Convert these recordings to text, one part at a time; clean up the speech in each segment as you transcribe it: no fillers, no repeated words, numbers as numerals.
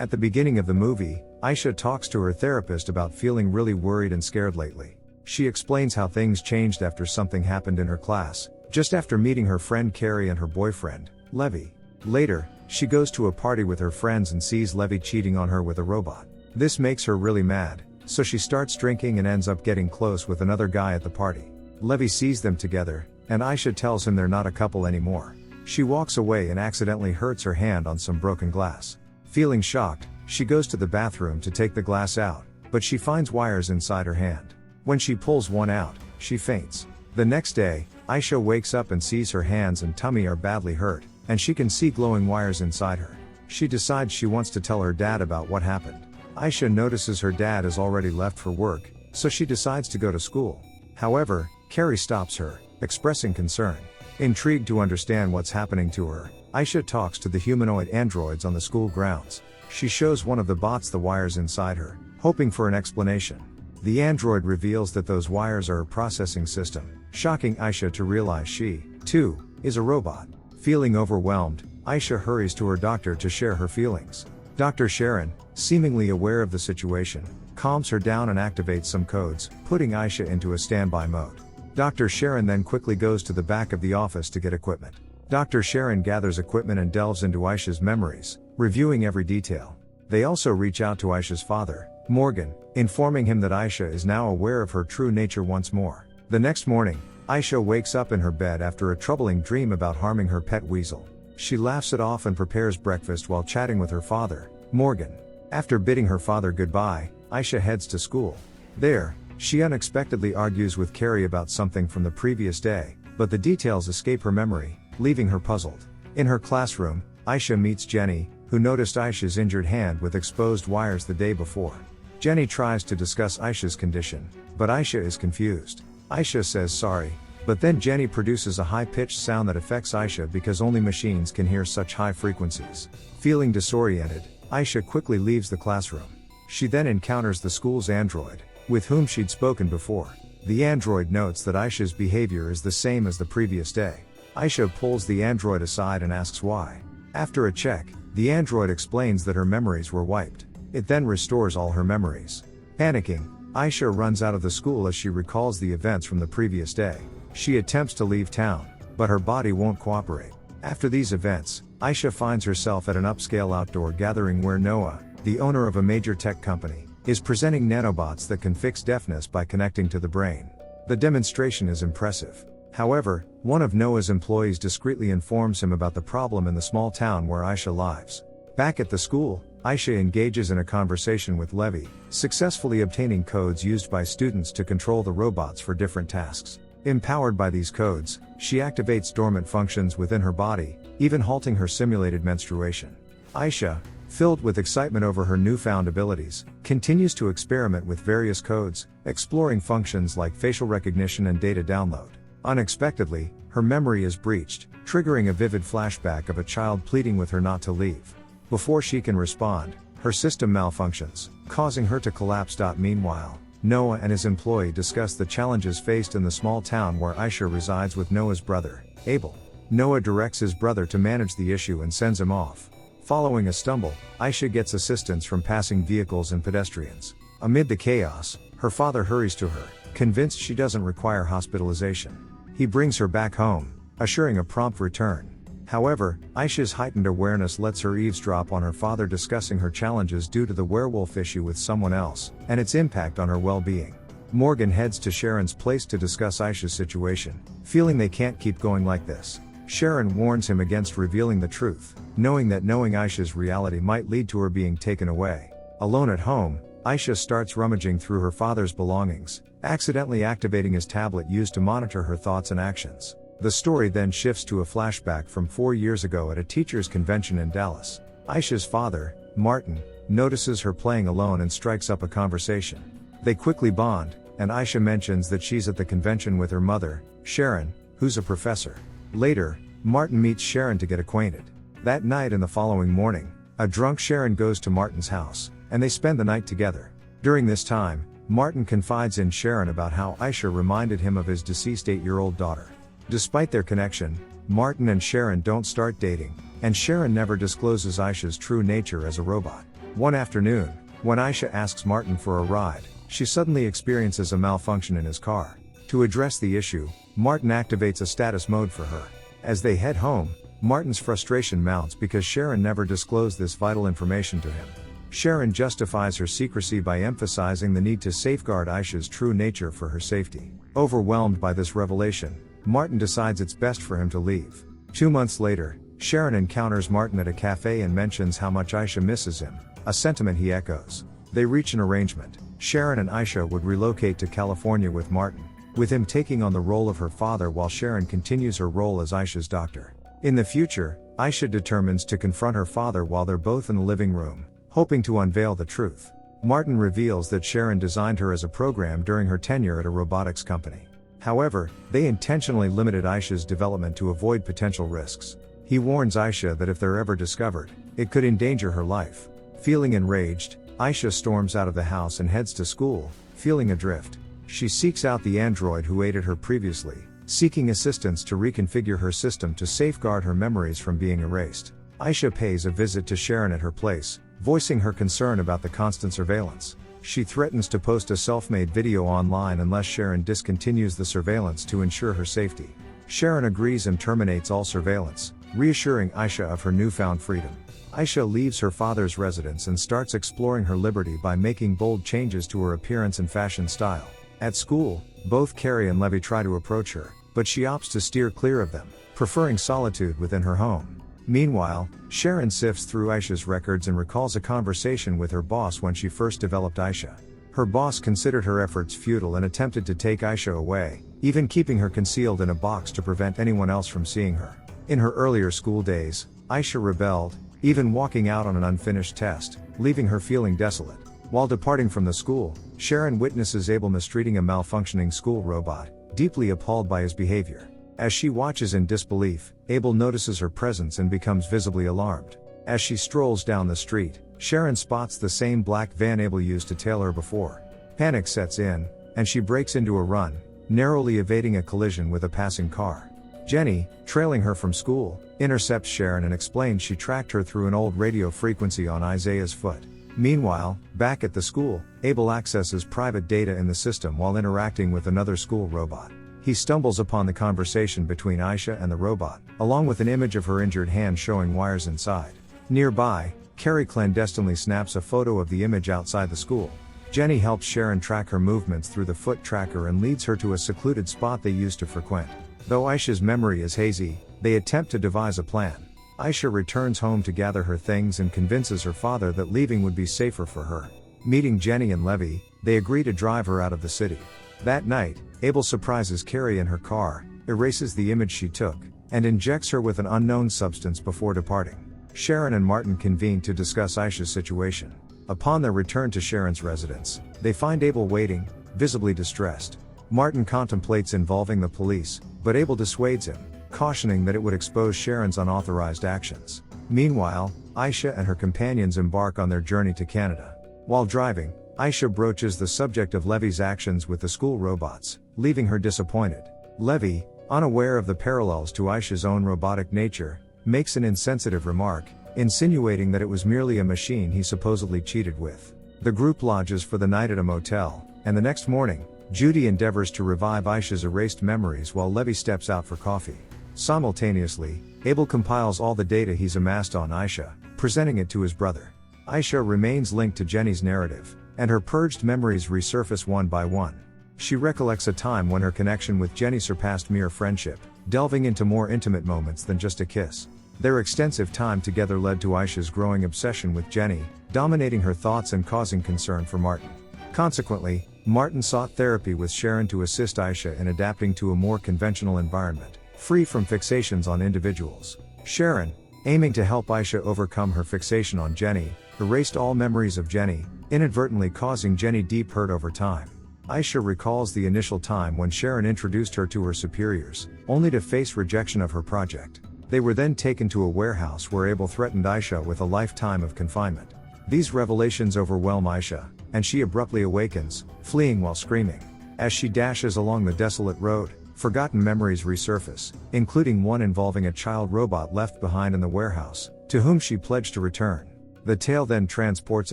At the beginning of the movie, Aisha talks to her therapist about feeling really worried and scared lately. She explains how things changed after something happened in her class, just after meeting her friend Carrie and her boyfriend, Levi. Later, she goes to a party with her friends and sees Levi cheating on her with a robot. This makes her really mad, so she starts drinking and ends up getting close with another guy at the party. Levi sees them together, and Aisha tells him they're not a couple anymore. She walks away and accidentally hurts her hand on some broken glass. Feeling shocked, she goes to the bathroom to take the glass out, but she finds wires inside her hand. When she pulls one out, she faints. The next day, Aisha wakes up and sees her hands and tummy are badly hurt, and she can see glowing wires inside her. She decides she wants to tell her dad about what happened. Aisha notices her dad has already left for work, so she decides to go to school. However, Carrie stops her, expressing concern. Intrigued to understand what's happening to her, Aisha talks to the humanoid androids on the school grounds. She shows one of the bots the wires inside her, hoping for an explanation. The android reveals that those wires are a processing system, shocking Aisha to realize she, too, is a robot. Feeling overwhelmed, Aisha hurries to her doctor to share her feelings. Dr. Sharon, seemingly aware of the situation, calms her down and activates some codes, putting Aisha into a standby mode. Dr. Sharon then quickly goes to the back of the office to get equipment. Dr. Sharon gathers equipment and delves into Aisha's memories, reviewing every detail. They also reach out to Aisha's father, Morgan, informing him that Aisha is now aware of her true nature once more. The next morning, Aisha wakes up in her bed after a troubling dream about harming her pet weasel. She laughs it off and prepares breakfast while chatting with her father, Morgan. After bidding her father goodbye, Aisha heads to school. There, she unexpectedly argues with Carrie about something from the previous day, but the details escape her memory, leaving her puzzled. In her classroom, Aisha meets Jenny, who noticed Aisha's injured hand with exposed wires the day before. Jenny tries to discuss Aisha's condition, but Aisha is confused. Aisha says sorry, but then Jenny produces a high-pitched sound that affects Aisha because only machines can hear such high frequencies. Feeling disoriented, Aisha quickly leaves the classroom. She then encounters the school's android, with whom she'd spoken before. The android notes that Aisha's behavior is the same as the previous day. Aisha pulls the android aside and asks why. After a check, the android explains that her memories were wiped. It then restores all her memories. Panicking, Aisha runs out of the school as she recalls the events from the previous day. She attempts to leave town, but her body won't cooperate. After these events, Aisha finds herself at an upscale outdoor gathering where Noah, the owner of a major tech company, is presenting nanobots that can fix deafness by connecting to the brain. The demonstration is impressive. However, one of Noah's employees discreetly informs him about the problem in the small town where Aisha lives. Back at the school, Aisha engages in a conversation with Levi, successfully obtaining codes used by students to control the robots for different tasks. Empowered by these codes, she activates dormant functions within her body, even halting her simulated menstruation. Aisha, filled with excitement over her newfound abilities, continues to experiment with various codes, exploring functions like facial recognition and data download. Unexpectedly, her memory is breached, triggering a vivid flashback of a child pleading with her not to leave. Before she can respond, her system malfunctions, causing her to collapse. Meanwhile, Noah and his employee discuss the challenges faced in the small town where Aisha resides with Noah's brother, Abel. Noah directs his brother to manage the issue and sends him off. Following a stumble, Aisha gets assistance from passing vehicles and pedestrians. Amid the chaos, her father hurries to her, convinced she doesn't require hospitalization. He brings her back home, assuring a prompt return. However, Aisha's heightened awareness lets her eavesdrop on her father discussing her challenges due to the werewolf issue with someone else, and its impact on her well-being. Morgan heads to Sharon's place to discuss Aisha's situation, feeling they can't keep going like this. Sharon warns him against revealing the truth, knowing Aisha's reality might lead to her being taken away. Alone at home, Aisha starts rummaging through her father's belongings, accidentally activating his tablet used to monitor her thoughts and actions. The story then shifts to a flashback from 4 years ago at a teachers' convention in Dallas. Aisha's father, Martin, notices her playing alone and strikes up a conversation. They quickly bond, and Aisha mentions that she's at the convention with her mother, Sharon, who's a professor. Later, Martin meets Sharon to get acquainted. That night and the following morning, a drunk Sharon goes to Martin's house, and they spend the night together. During this time, Martin confides in Sharon about how Aisha reminded him of his deceased 8-year-old daughter. Despite their connection, Martin and Sharon don't start dating, and Sharon never discloses Aisha's true nature as a robot. One afternoon, when Aisha asks Martin for a ride, she suddenly experiences a malfunction in his car. To address the issue, Martin activates a status mode for her. As they head home, Martin's frustration mounts because Sharon never disclosed this vital information to him. Sharon justifies her secrecy by emphasizing the need to safeguard Aisha's true nature for her safety. Overwhelmed by this revelation, Martin decides it's best for him to leave. 2 months later, Sharon encounters Martin at a cafe and mentions how much Aisha misses him, a sentiment he echoes. They reach an arrangement. Sharon and Aisha would relocate to California with Martin, with him taking on the role of her father while Sharon continues her role as Aisha's doctor. In the future, Aisha determines to confront her father while they're both in the living room, hoping to unveil the truth. Martin reveals that Sharon designed her as a program during her tenure at a robotics company. However, they intentionally limited Aisha's development to avoid potential risks. He warns Aisha that if they're ever discovered, it could endanger her life. Feeling enraged, Aisha storms out of the house and heads to school, feeling adrift. She seeks out the android who aided her previously, seeking assistance to reconfigure her system to safeguard her memories from being erased. Aisha pays a visit to Sharon at her place, voicing her concern about the constant surveillance. She threatens to post a self-made video online unless Sharon discontinues the surveillance to ensure her safety. Sharon agrees and terminates all surveillance, reassuring Aisha of her newfound freedom. Aisha leaves her father's residence and starts exploring her liberty by making bold changes to her appearance and fashion style. At school, both Carrie and Levy try to approach her, but she opts to steer clear of them, preferring solitude within her home. Meanwhile, Sharon sifts through Aisha's records and recalls a conversation with her boss when she first developed Aisha. Her boss considered her efforts futile and attempted to take Aisha away, even keeping her concealed in a box to prevent anyone else from seeing her. In her earlier school days, Aisha rebelled, even walking out on an unfinished test, leaving her feeling desolate. While departing from the school, Sharon witnesses Abel mistreating a malfunctioning school robot, deeply appalled by his behavior. As she watches in disbelief, Abel notices her presence and becomes visibly alarmed. As she strolls down the street, Sharon spots the same black van Abel used to tail her before. Panic sets in, and she breaks into a run, narrowly evading a collision with a passing car. Jenny, trailing her from school, intercepts Sharon and explains she tracked her through an old radio frequency on Isaiah's foot. Meanwhile, back at the school, Abel accesses private data in the system while interacting with another school robot. He stumbles upon the conversation between Aisha and the robot, along with an image of her injured hand showing wires inside. Nearby, Carrie clandestinely snaps a photo of the image outside the school. Jenny helps Sharon track her movements through the foot tracker and leads her to a secluded spot they used to frequent. Though Aisha's memory is hazy, they attempt to devise a plan. Aisha returns home to gather her things and convinces her father that leaving would be safer for her. Meeting Jenny and Levy, they agree to drive her out of the city. That night, Abel surprises Carrie in her car, erases the image she took, and injects her with an unknown substance before departing. Sharon and Martin convene to discuss Aisha's situation. Upon their return to Sharon's residence, they find Abel waiting, visibly distressed. Martin contemplates involving the police, but Abel dissuades him, cautioning that it would expose Sharon's unauthorized actions. Meanwhile, Aisha and her companions embark on their journey to Canada. While driving, Aisha broaches the subject of Levy's actions with the school robots, leaving her disappointed. Levy, unaware of the parallels to Aisha's own robotic nature, makes an insensitive remark, insinuating that it was merely a machine he supposedly cheated with. The group lodges for the night at a motel, and the next morning, Judy endeavors to revive Aisha's erased memories while Levy steps out for coffee. Simultaneously, Abel compiles all the data he's amassed on Aisha, presenting it to his brother. Aisha remains linked to Jenny's narrative, and her purged memories resurface one by one. She recollects a time when her connection with Jenny surpassed mere friendship, delving into more intimate moments than just a kiss. Their extensive time together led to Aisha's growing obsession with Jenny, dominating her thoughts and causing concern for Martin. Consequently, Martin sought therapy with Sharon to assist Aisha in adapting to a more conventional environment, free from fixations on individuals. Sharon, aiming to help Aisha overcome her fixation on Jenny, erased all memories of Jenny, inadvertently causing Jenny deep hurt over time. Aisha recalls the initial time when Sharon introduced her to her superiors, only to face rejection of her project. They were then taken to a warehouse where Abel threatened Aisha with a lifetime of confinement. These revelations overwhelm Aisha, and she abruptly awakens, fleeing while screaming. As she dashes along the desolate road, forgotten memories resurface, including one involving a child robot left behind in the warehouse, to whom she pledged to return. The tale then transports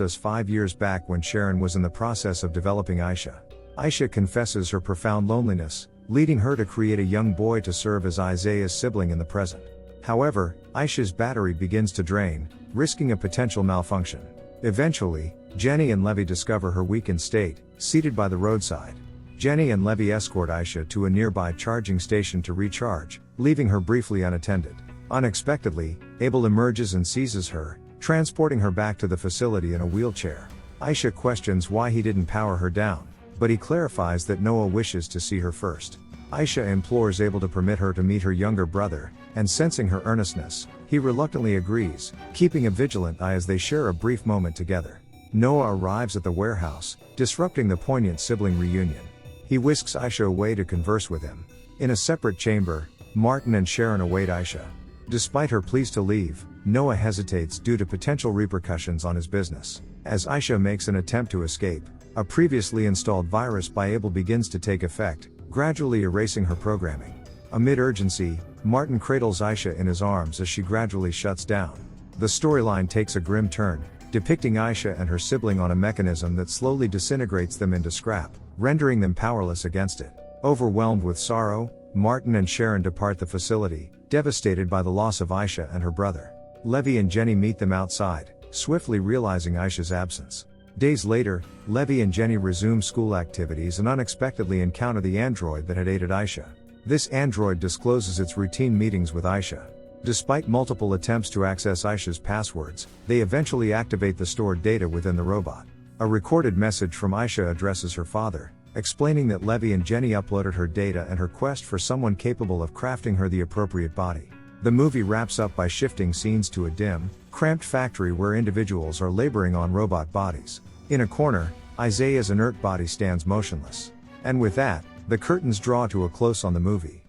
us 5 years back when Sharon was in the process of developing Aisha. Aisha confesses her profound loneliness, leading her to create a young boy to serve as Isaiah's sibling in the present. However, Aisha's battery begins to drain, risking a potential malfunction. Eventually, Jenny and Levy discover her weakened state, seated by the roadside. Jenny and Levy escort Aisha to a nearby charging station to recharge, leaving her briefly unattended. Unexpectedly, Abel emerges and seizes her, transporting her back to the facility in a wheelchair. Aisha questions why he didn't power her down, but he clarifies that Noah wishes to see her first. Aisha implores Abel to permit her to meet her younger brother, and sensing her earnestness, he reluctantly agrees, keeping a vigilant eye as they share a brief moment together. Noah arrives at the warehouse, disrupting the poignant sibling reunion. He whisks Aisha away to converse with him. In a separate chamber, Martin and Sharon await Aisha. Despite her pleas to leave, Noah hesitates due to potential repercussions on his business. As Aisha makes an attempt to escape, a previously installed virus by Abel begins to take effect, gradually erasing her programming. Amid urgency, Martin cradles Aisha in his arms as she gradually shuts down. The storyline takes a grim turn, depicting Aisha and her sibling on a mechanism that slowly disintegrates them into scrap, rendering them powerless against it. Overwhelmed with sorrow, Martin and Sharon depart the facility, devastated by the loss of Aisha and her brother. Levy and Jenny meet them outside, swiftly realizing Aisha's absence. Days later, Levy and Jenny resume school activities and unexpectedly encounter the android that had aided Aisha. This android discloses its routine meetings with Aisha. Despite multiple attempts to access Aisha's passwords, they eventually activate the stored data within the robot. A recorded message from Aisha addresses her father, explaining that Levy and Jenny uploaded her data and her quest for someone capable of crafting her the appropriate body. The movie wraps up by shifting scenes to a dim, cramped factory where individuals are laboring on robot bodies. In a corner, Isaiah's inert body stands motionless. And with that, the curtains draw to a close on the movie.